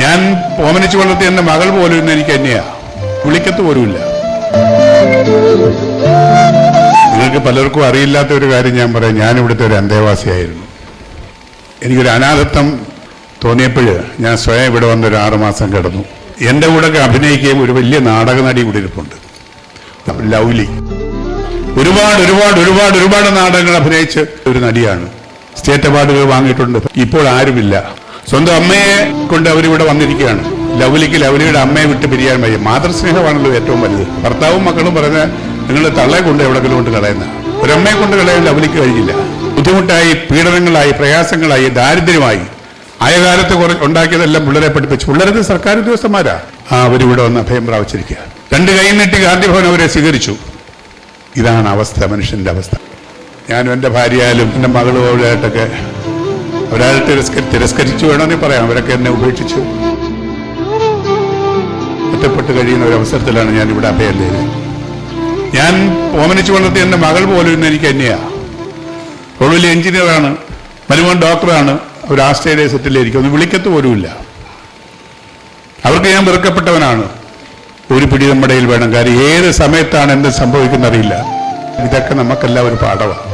ഞാൻ ഓമനിച്ചു വളർത്തിയ എൻ്റെ മകൾ പോലും ഇന്ന് എനിക്ക് തന്നെയാ, വിളിക്കത്ത് പോലുമില്ല. നിങ്ങൾക്ക് പലർക്കും അറിയില്ലാത്ത ഒരു കാര്യം ഞാൻ പറയാം. ഞാൻ ഇവിടുത്തെ ഒരു അന്തേവാസിയായിരുന്നു. എനിക്കൊരു അനാഥത്വം തോന്നിയപ്പോൾ ഞാൻ സ്വയം ഇവിടെ വന്നൊരു 6 മാസം കിടന്നു. എൻ്റെ കൂടെ അഭിനയിക്കുകയും ഒരു വലിയ നാടക നടി കൂടി ഇരിപ്പുണ്ട്, ലൗലി. ഒരുപാട് ഒരുപാട് ഒരുപാട് ഒരുപാട് നാടകങ്ങൾ അഭിനയിച്ച ഒരു നടിയാണ്. സ്റ്റേറ്റ് അവാർഡുകൾ വാങ്ങിയിട്ടുണ്ട്. ഇപ്പോൾ ആരുമില്ല. സ്വന്തം അമ്മയെ കൊണ്ട് അവരിവിടെ വന്നിരിക്കുകയാണ്. ലൗലിയുടെ അമ്മയെ വിട്ട് പിരിയാൻ വയ്യ. മാതൃസ്നേഹമാണല്ലോ ഏറ്റവും വലുത്. ഭർത്താവും മക്കളും പറഞ്ഞ നിങ്ങൾ തള്ളയെ കൊണ്ട് എവിടെങ്കിലും കൊണ്ട് കളയുന്ന, ഒരമ്മയെ കൊണ്ട് കളയാൻ ലൗലിക്ക് കഴിഞ്ഞില്ല. ബുദ്ധിമുട്ടായി, പീഡനങ്ങളായി, പ്രയാസങ്ങളായി, ദാരിദ്ര്യമായി, ആയകാലത്ത് ഉണ്ടാക്കിയതെല്ലാം പിള്ളേരെ പഠിപ്പിച്ചു. പിള്ളേരത് സർക്കാർ ഉദ്യോഗസ്ഥന്മാരാ. അവരിവിടെ വന്ന് അഭയം പ്രാപിച്ചിരിക്കുക. 2 കൈ നീട്ടി ഗാന്ധിഭവൻ അവരെ സ്വീകരിച്ചു. ഇതാണ് അവസ്ഥ, മനുഷ്യന്റെ അവസ്ഥ. ഞാനും എൻ്റെ ഭാര്യയായാലും എൻ്റെ മകളുമായിട്ടൊക്കെ ഒരാൾ തിരസ്കരിച്ചു വേണമെങ്കിൽ പറയാം. അവരൊക്കെ എന്നെ ഉപേക്ഷിച്ചു. ഒറ്റപ്പെട്ട് കഴിയുന്ന ഒരു അവസരത്തിലാണ് ഞാൻ ഇവിടെ അഭയല്ലേ. ഞാൻ ഓമനിച്ചു വളർത്തിയ എൻ്റെ മകൾ പോലും ഇന്ന് എനിക്ക് തന്നെയാ. അവൾ വലിയ എഞ്ചിനീയറാണ്, മരുമോൻ ഡോക്ടറാണ്. അവർ ആസ്ട്രേലിയ സെറ്റിലായിരിക്കും. ഒന്ന് വിളിക്കത്ത് പോലുമില്ല. അവർക്ക് ഞാൻ വെറുക്കപ്പെട്ടവനാണ്. ഒരു പിടി നമ്മുടെ കയ്യിൽ വേണം. കാര്യം ഏത് സമയത്താണ് എന്ത് സംഭവിക്കുന്നറിയില്ല. ഇതൊക്കെ നമുക്കെല്ലാം ഒരു പാഠമാണ്.